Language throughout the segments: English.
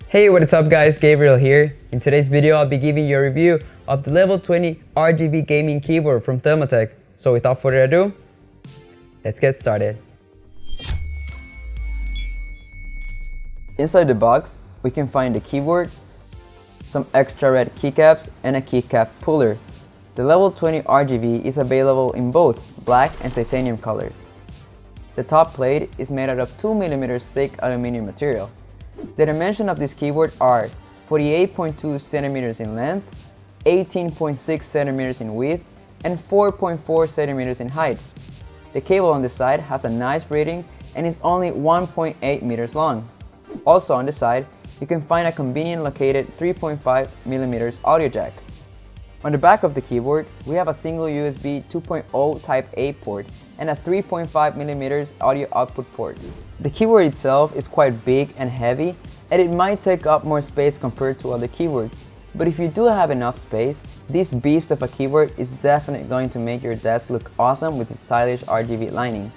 Hey, what is up guys, Gabriel here. In today's video, I'll be giving you a review of the level 20 RGB gaming keyboard from Thermaltake. So without further ado, let's get started. Inside the box, we can find the keyboard, some extra red keycaps, and a keycap puller. The level 20 RGB is available in both black and titanium colors. The top plate is made out of 2mm thick aluminum material. The dimensions of this keyboard are 48.2 cm in length, 18.6 cm in width, and 4.4 cm in height. The cable on the side has a nice rating and is only 1.8 meters long. Also on the side, you can find a convenient located 3.5mm audio jack. On the back of the keyboard, we have a single USB 2.0 Type A port and a 3.5mm audio output port. The keyboard itself is quite big and heavy, and it might take up more space compared to other keyboards. But if you do have enough space, this beast of a keyboard is definitely going to make your desk look awesome with its stylish Rgb lining.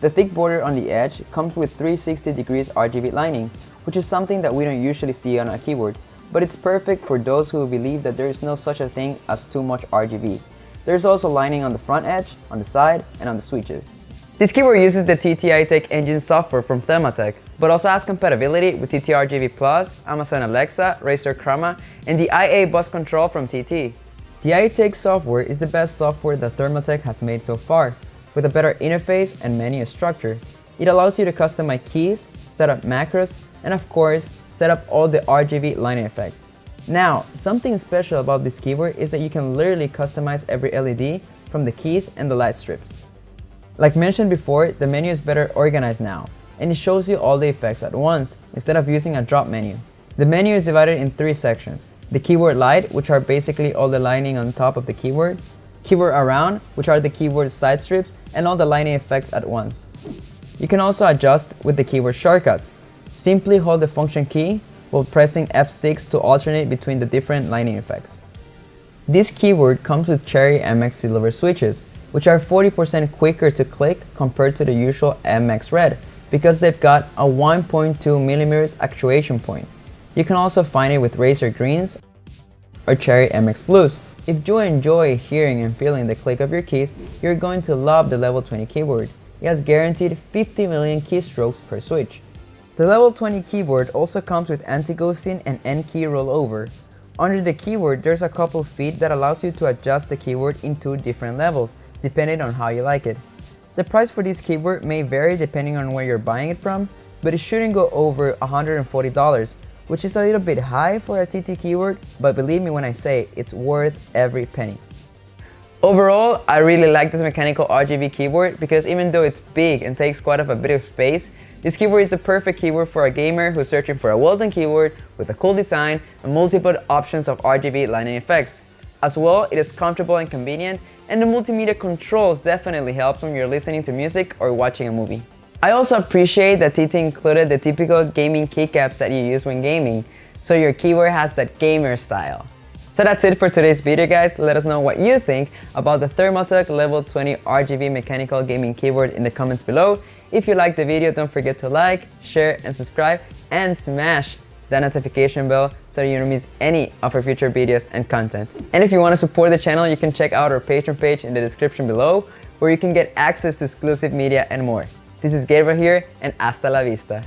The thick border on the edge comes with 360 degrees Rgb lining, which is something that we don't usually see on a keyboard. But it's perfect for those who believe that there is no such a thing as too much RGB. There's also lining on the front edge, on the side, and on the switches. This keyboard uses the Untitled engine software from Thermaltake, but also has compatibility with TT RGB Plus, Amazon Alexa, Razer Chroma, and the IA bus control from TT. The Untitled software is the best software that Thermaltake has made so far, with a better interface and menu structure. It allows you to customize keys, set up macros, and of course, set up all the RGB lining effects. Now, something special about this keyboard is that you can literally customize every LED from the keys and the light strips. Like mentioned before, the menu is better organized now, and it shows you all the effects at once instead of using a drop menu. The menu is divided in 3 sections. The keyboard light, which are basically all the lining on top of the keyboard, keyboard around, which are the keyboard side strips, and all the lining effects at once. You can also adjust with the keyboard shortcuts. Simply hold the function key while pressing F6 to alternate between the different lining effects. This keyboard comes with Cherry MX Silver switches, which are 40% quicker to click compared to the usual MX Red because they've got a 1.2mm actuation point. You can also find it with Razer Greens or Cherry MX Blues. If you enjoy hearing and feeling the click of your keys, you're going to love the level 20 keyboard. It has guaranteed 50 million keystrokes per switch. The level 20 keyboard also comes with anti-ghosting and N-key rollover. Under the keyboard, there's a couple feet that allows you to adjust the keyboard in 2 different levels, depending on how you like it. The price for this keyboard may vary depending on where you're buying it from, but it shouldn't go over $140, which is a little bit high for a TT keyboard, but believe me when I say it's worth every penny. Overall, I really like this mechanical RGB keyboard because even though it's big and takes quite a bit of space, this keyboard is the perfect keyboard for a gamer who's searching for a well-done keyboard with a cool design and multiple options of RGB lining effects. As well, it is comfortable and convenient, and the multimedia controls definitely helps when you're listening to music or watching a movie. I also appreciate that TT included the typical gaming keycaps that you use when gaming, so your keyboard has that gamer style. So that's it for today's video guys. Let us know what you think about the Thermaltake Level 20 RGB mechanical gaming keyboard in the comments below. If you liked the video, don't forget to like, share, and subscribe, and smash that notification bell so you don't miss any of our future videos and content. And if you want to support the channel, you can check out our Patreon page in the description below, where you can get access to exclusive media and more. This is Gabriel here, and hasta la vista.